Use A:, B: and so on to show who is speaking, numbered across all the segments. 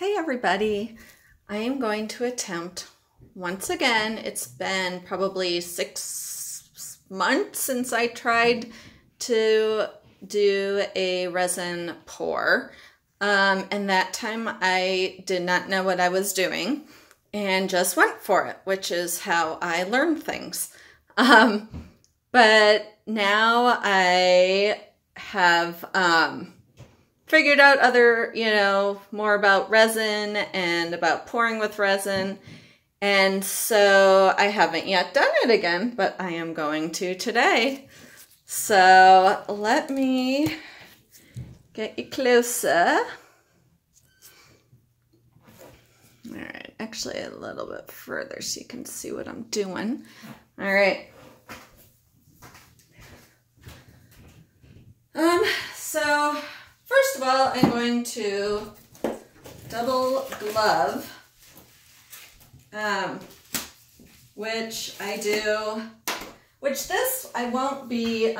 A: Hey everybody, I am going to attempt once again. It's been probably 6 months since I tried to do a resin pour. And that time I did not know what I was doing and just went for it, which is how I learn things. But now I have figured out other, more about resin and about pouring with resin. And so I haven't yet done it again, but I am going to today. So let me get you closer. All right, actually a little bit further so you can see what I'm doing. All right. So first of all, I'm going to double glove, which this I won't be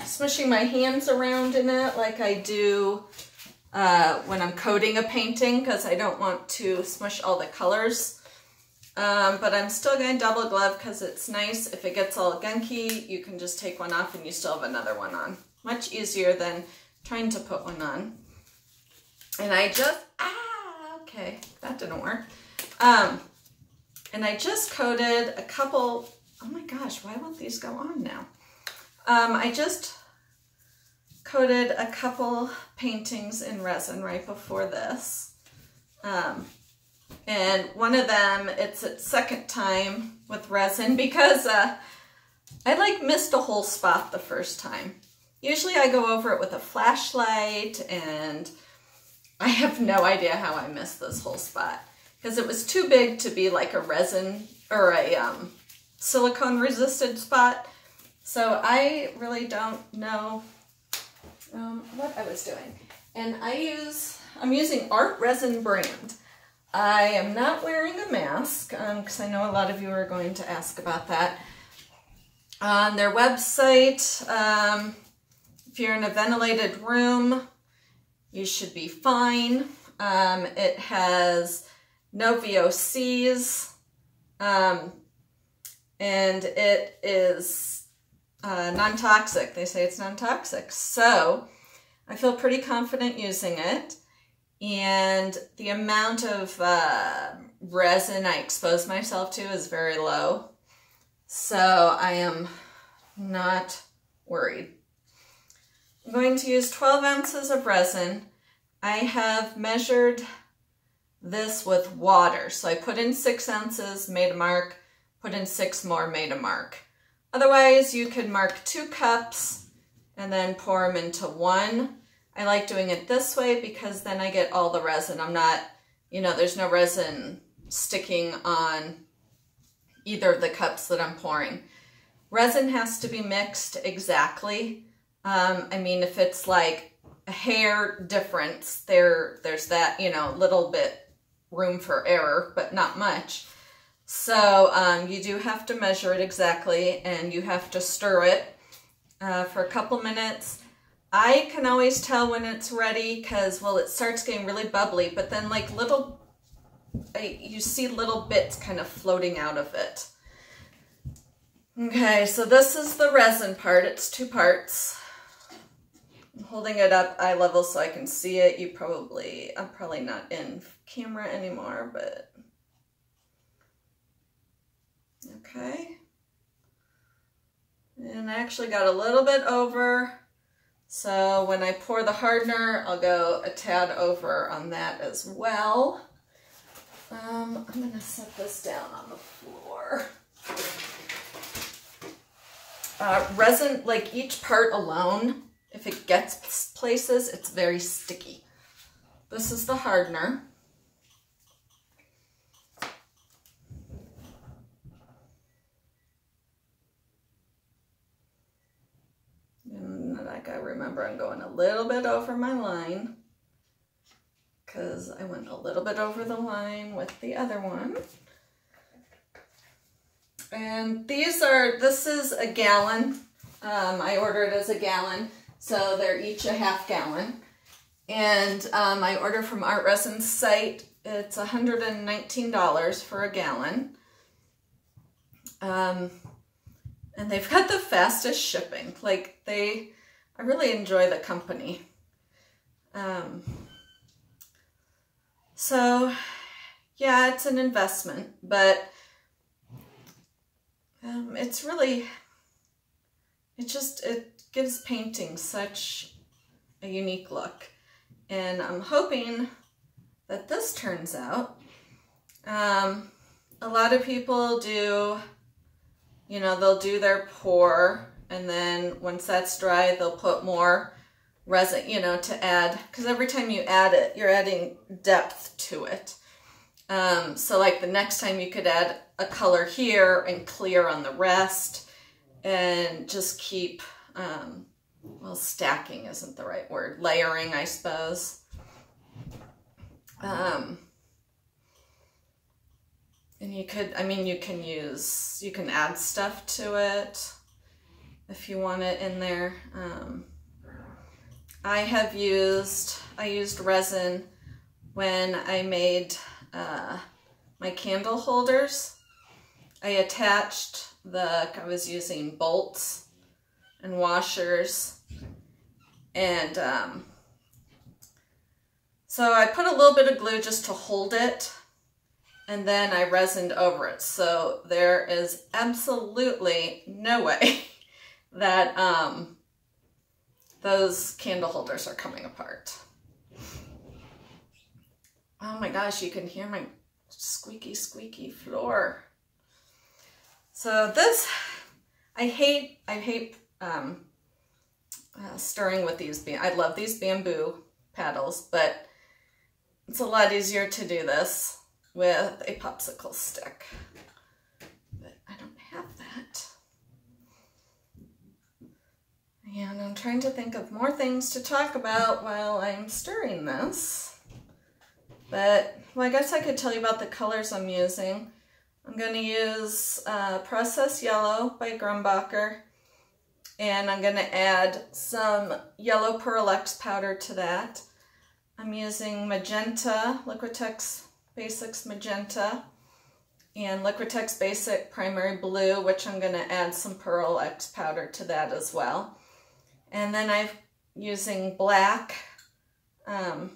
A: smushing my hands around in it like I do when I'm coating a painting, because I don't want to smush all the colors. But I'm still going to double glove because it's nice. If it gets all gunky, you can just take one off and you still have another one on. Much easier than trying to put one on. And I just, okay, that didn't work. And I just coated a couple, oh my gosh, why won't these go on now? I just coated a couple paintings in resin right before this. And one of them, it's its second time with resin because I missed a whole spot the first time. Usually I go over it with a flashlight, and I have no idea how I missed this whole spot because it was too big to be like a resin or a silicone resistant spot. So I really don't know what I was doing. And I'm using Art Resin brand. I am not wearing a mask because I know a lot of you are going to ask about that. On their website, if you're in a ventilated room, you should be fine. It has no VOCs, and it is non-toxic. They say it's non-toxic. So I feel pretty confident using it. And the amount of resin I expose myself to is very low. So I am not worried. I'm going to use 12 ounces of resin. I have measured this with water. So I put in 6 ounces, made a mark, put in 6 more, made a mark. Otherwise, you could mark 2 cups and then pour them into 1. I like doing it this way because then I get all the resin. I'm not, there's no resin sticking on either of the cups that I'm pouring. Resin has to be mixed exactly. I mean, if it's like a hair difference, there's that, little bit room for error, but not much. So you do have to measure it exactly, and you have to stir it for a couple minutes. I can always tell when it's ready because, well, it starts getting really bubbly, but then like you see little bits kind of floating out of it. Okay, so this is the resin part. It's 2 parts. I'm holding it up eye level so I can see it. I'm probably not in camera anymore, but okay. And I actually got a little bit over. So when I pour the hardener, I'll go a tad over on that as well. I'm going to set this down on the floor. Resin, like each part alone, if it gets places, it's very sticky. This is the hardener. And like I remember, I'm going a little bit over my line because I went a little bit over the line with the other one. And this is a gallon. I ordered it as a gallon, so they're each a half gallon. And I order from Art Resin's site. It's $119 for a gallon. And they've got the fastest shipping. Like I really enjoy the company. So yeah, it's an investment, but it's really, it gives painting such a unique look. And I'm hoping that this turns out. A lot of people do, you know, they'll do their pour, and then once that's dry, they'll put more resin, you know, to add, because every time you add it, you're adding depth to it. So like the next time you could add a color here and clear on the rest, and just keep, well, stacking isn't the right word, layering, I suppose. And you could, I mean, you can add stuff to it if you want it in there. I used resin when I made my candle holders. I attached I was using bolts and washers, and so I put a little bit of glue just to hold it, and then I resined over it. So there is absolutely no way that those candle holders are coming apart. Oh my gosh, you can hear my squeaky, squeaky floor. So this, I hate stirring with these. I love these bamboo paddles, but it's a lot easier to do this with a popsicle stick. But I don't have that. And I'm trying to think of more things to talk about while I'm stirring this. But, well, I guess I could tell you about the colors I'm using. I'm going to use Processed Yellow by Grumbacher, and I'm going to add some Yellow Pearl X powder to that. I'm using Magenta, Liquitex Basics Magenta, and Liquitex Basic Primary Blue, which I'm going to add some Pearl X powder to that as well. And then I'm using black from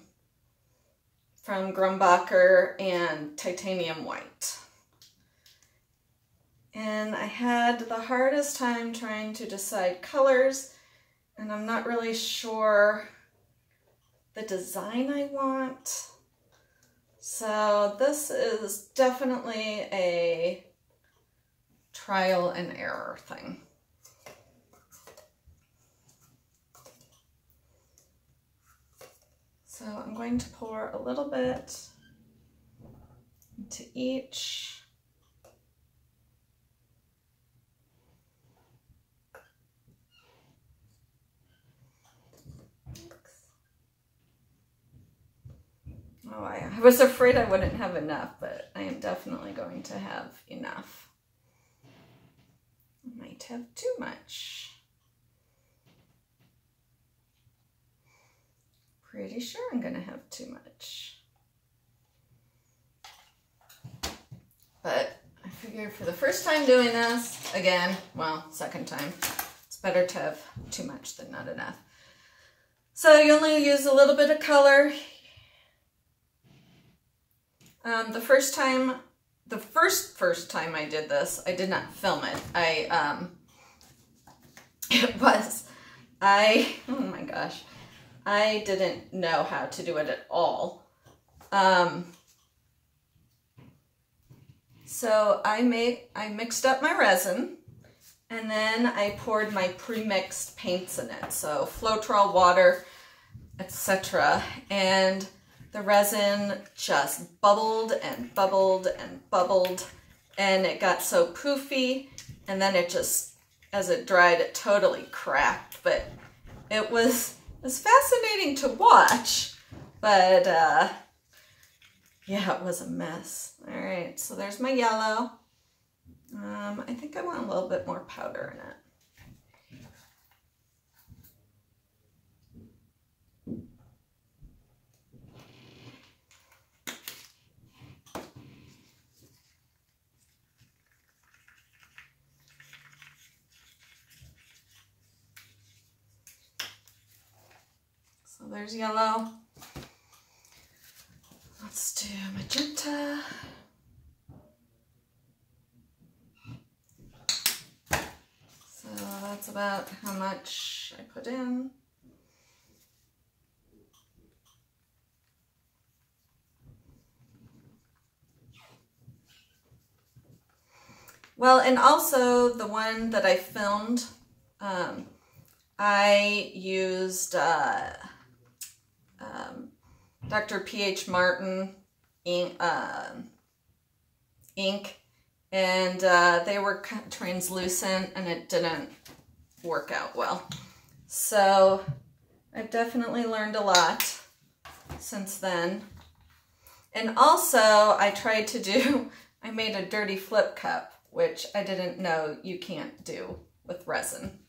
A: Grumbacher and Titanium White. And I had the hardest time trying to decide colors, and I'm not really sure the design I want. So this is definitely a trial and error thing. So I'm going to pour a little bit into each. Oh, I was afraid I wouldn't have enough, but I am definitely going to have enough. I might have too much. Pretty sure I'm going to have too much. But I figure for the first time doing this, again, well, second time, it's better to have too much than not enough. So you only use a little bit of color. The first time I did this, I did not film it. Oh my gosh, I didn't know how to do it at all. So I mixed up my resin, and then I poured my pre-mixed paints in it. So Floetrol, water, etc. And the resin just bubbled and bubbled and bubbled, and it got so poofy, and then it just, as it dried, it totally cracked. But it was fascinating to watch, but yeah, it was a mess. All right, so there's my yellow. I think I want a little bit more powder in it. So there's yellow. Let's do magenta. So that's about how much I put in. Well, and also the one that I filmed, I used Dr. P.H. Martin ink, and they were translucent and it didn't work out well. So I've definitely learned a lot since then. And also I tried to do, I made a dirty flip cup, which I didn't know you can't do with resin.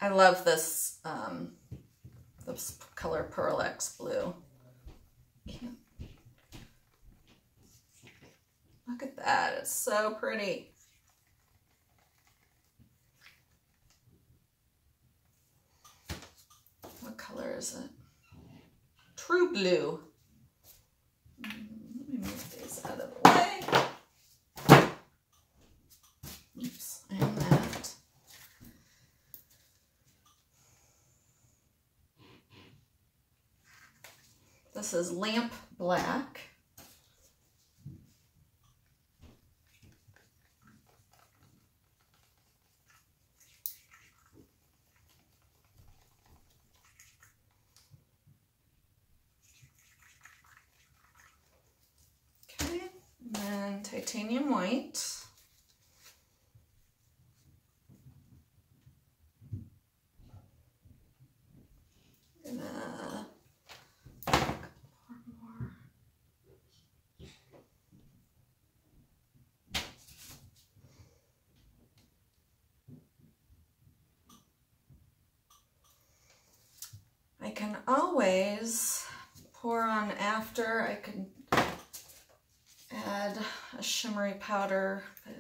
A: I love this, this color Pearl X Blue. Look at that, it's so pretty. What color is it? True Blue. Let me move these out of the way. Oops, and that. This is Lamp Black. Okay, and then Titanium White. I can always pour on after. I could add a shimmery powder, but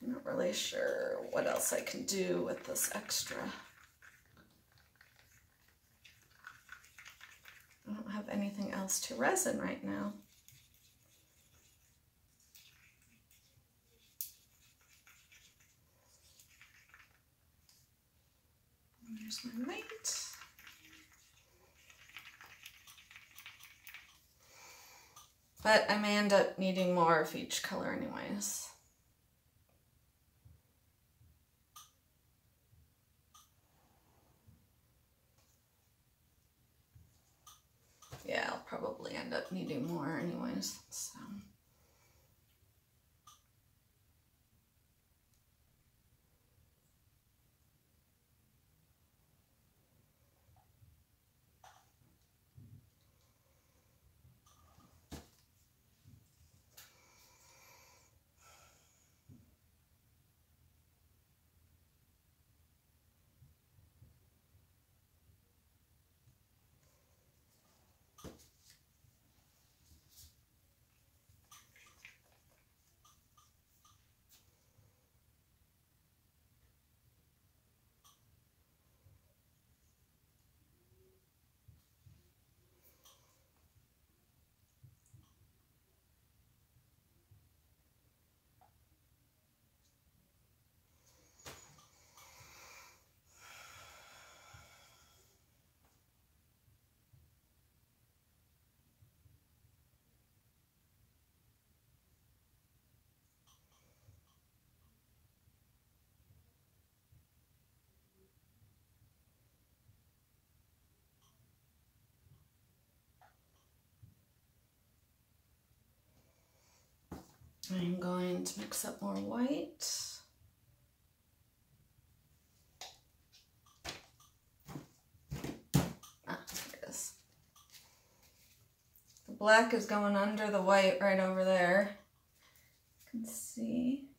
A: I'm not really sure what else I can do with this extra. I don't have anything else to resin right now. There's my mate. But I may end up needing more of each color anyways. Yeah, I'll probably end up needing more anyways, so. I'm going to mix up more white. Ah, there it is. The black is going under the white right over there. You can see.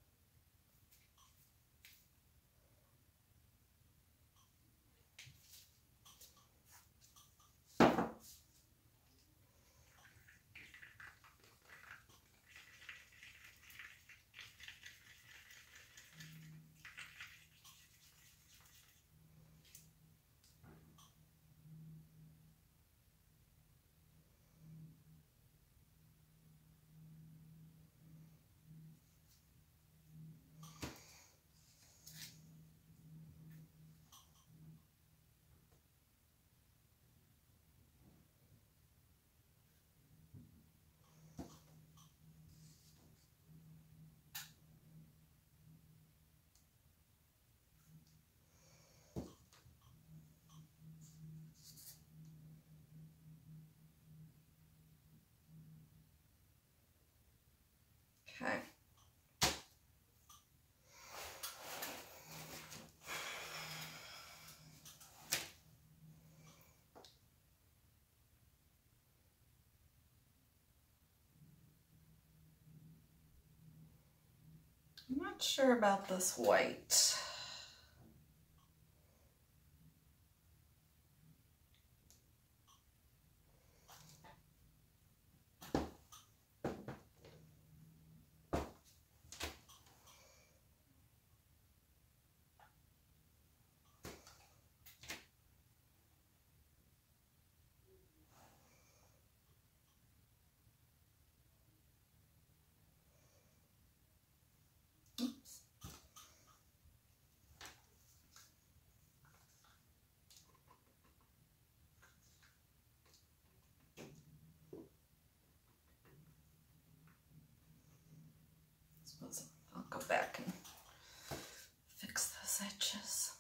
A: I'm not sure about this white. I'll go back and fix those edges.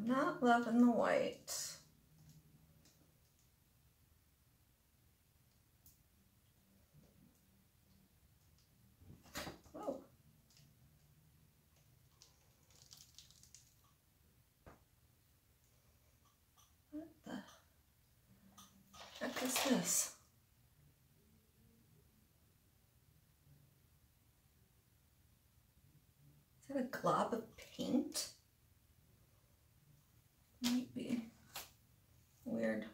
A: Not loving the white. Whoa. What the heck is this? Is that a glob of paint? Might be weird.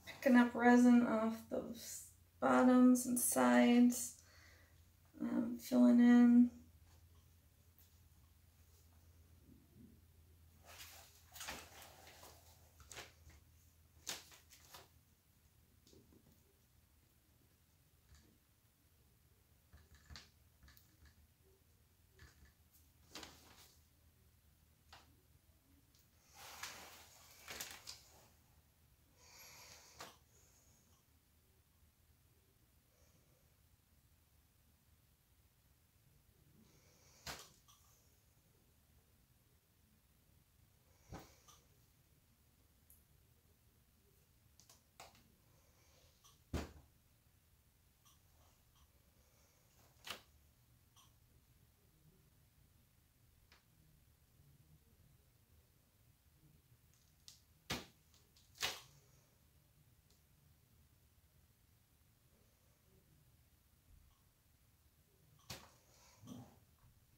A: Picking up resin off those bottoms and sides, filling in.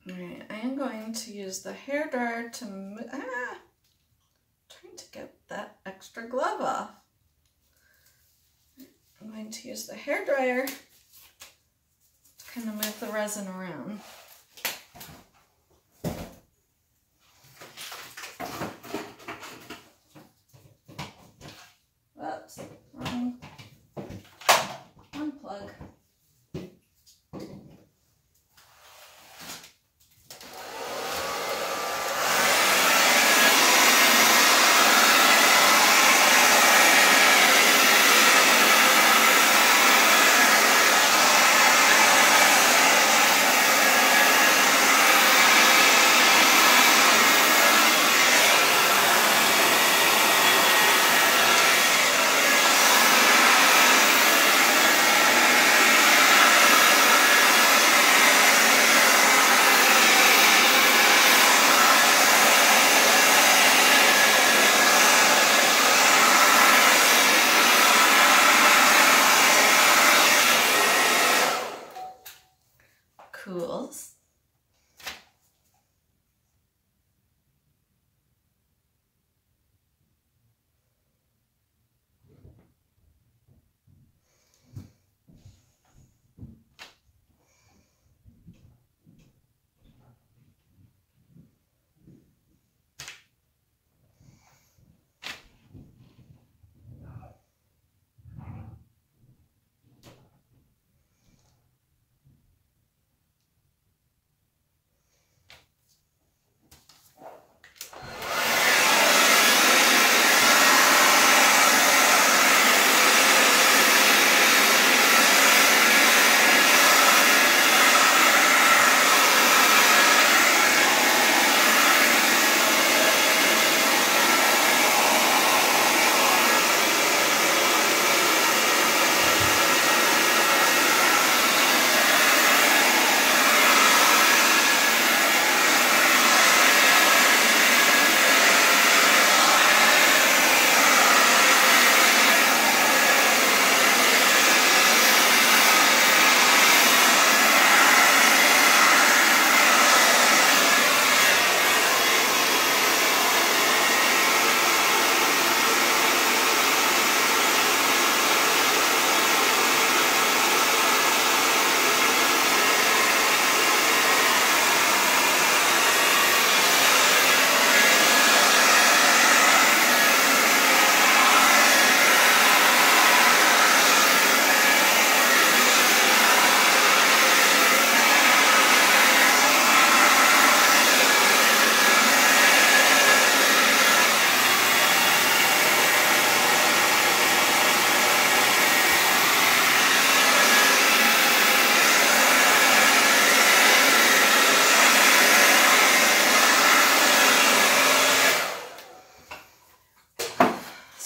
A: Alright, I am going to use the hairdryer to trying to get that extra glove off. I'm going to use the hairdryer to kind of move the resin around. Whoops, wrong unplug.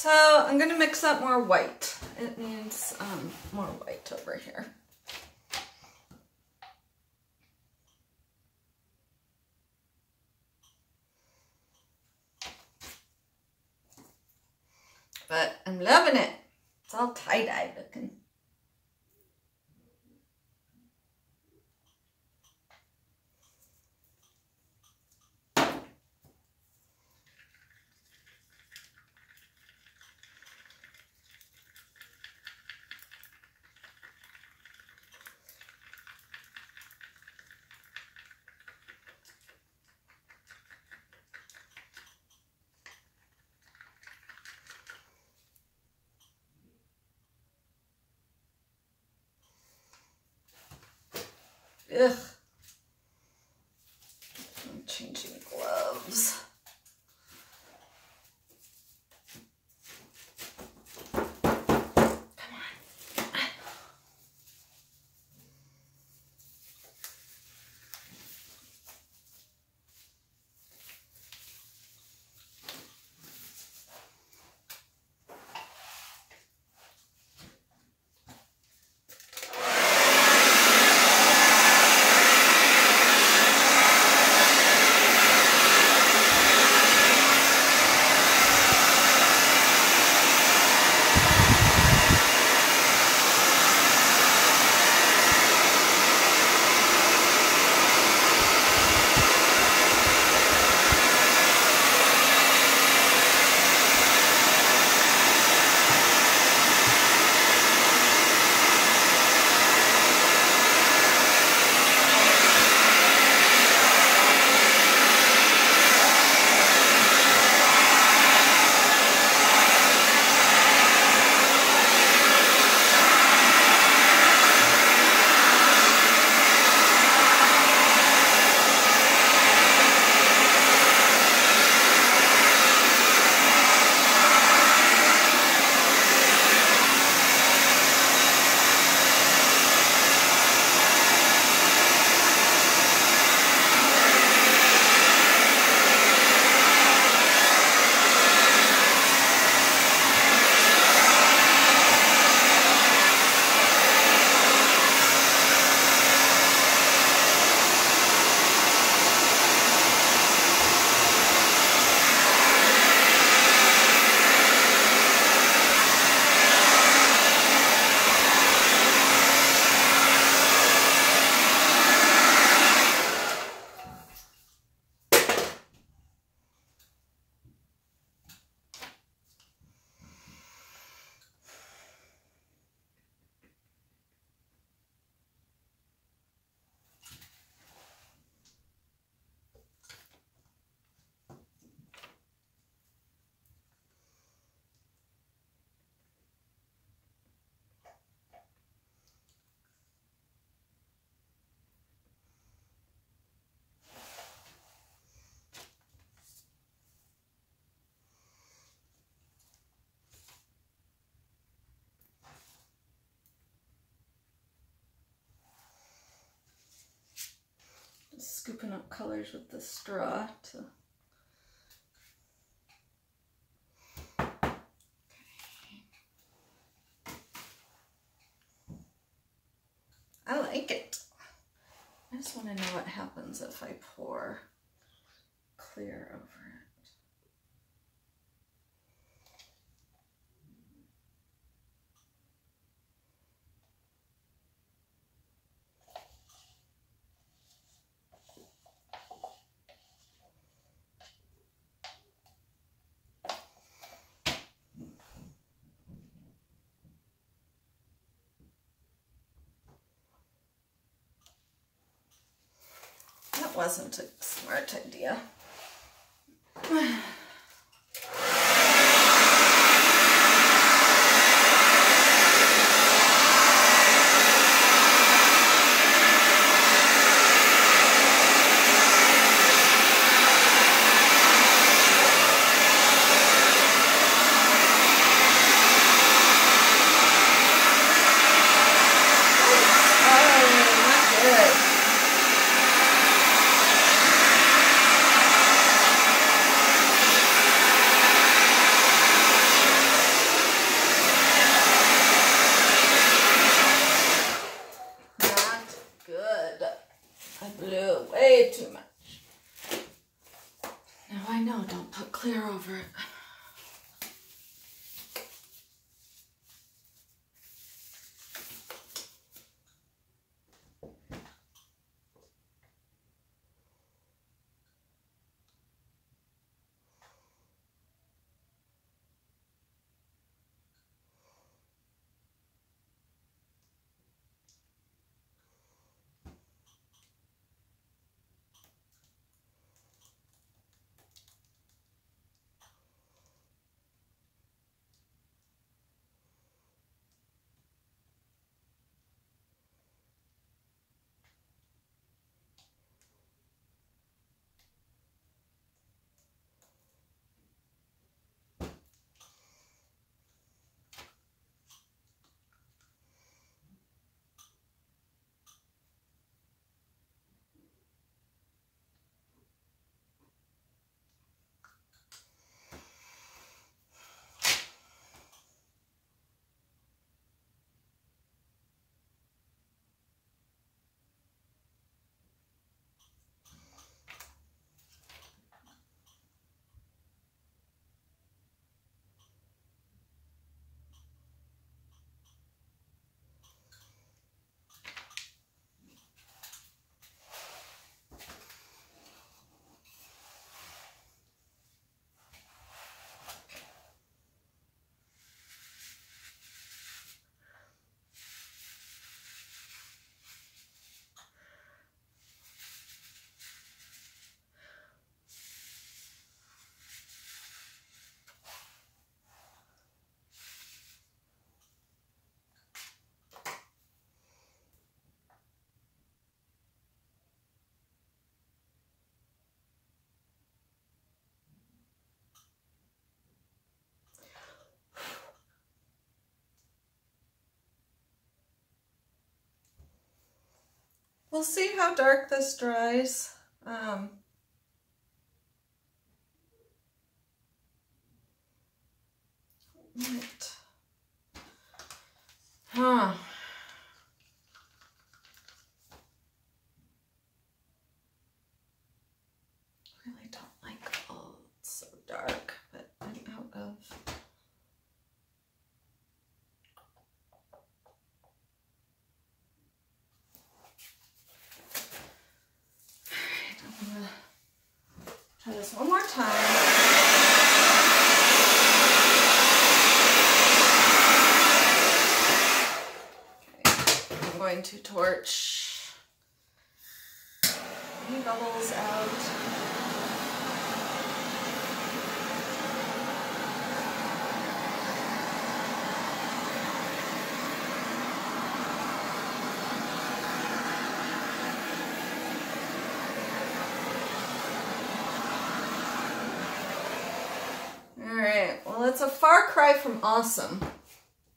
A: So I'm going to mix up more white. It needs more white over here. But I'm loving it. It's all tie-dye looking. Ugh. I'm changing gloves. Scooping up colors with the straw to I like it. I just want to know what happens if I pour clear over it. That wasn't a smart idea. No, I know, don't put clear over it. We'll see how dark this dries. Right. Huh. Really don't like, oh, it's so dark, but I'm out of. Alright, I'm gonna try this one more time. Going to torch any bubbles out. All right, well, it's a far cry from awesome,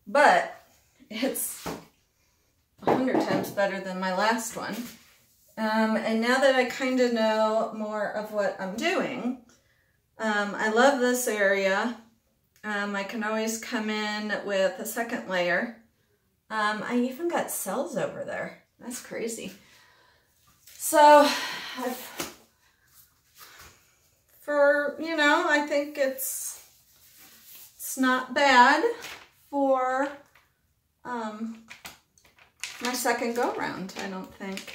A: but it's 100 times better than my last one. And now that I kind of know more of what I'm doing, I love this area. I can always come in with a second layer. I even got cells over there. That's crazy. So, I think it's not bad for my second go round, I don't think.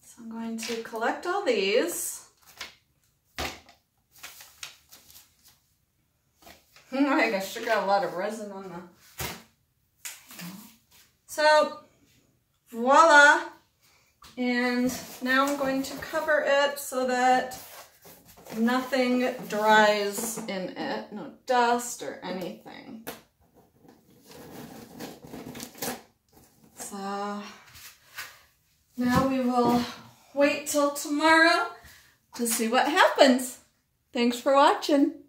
A: So I'm going to collect all these. I sure got a lot of resin on the... So, voila! And now I'm going to cover it so that nothing dries in it, no dust or anything. So now we will wait till tomorrow to see what happens. Thanks for watching.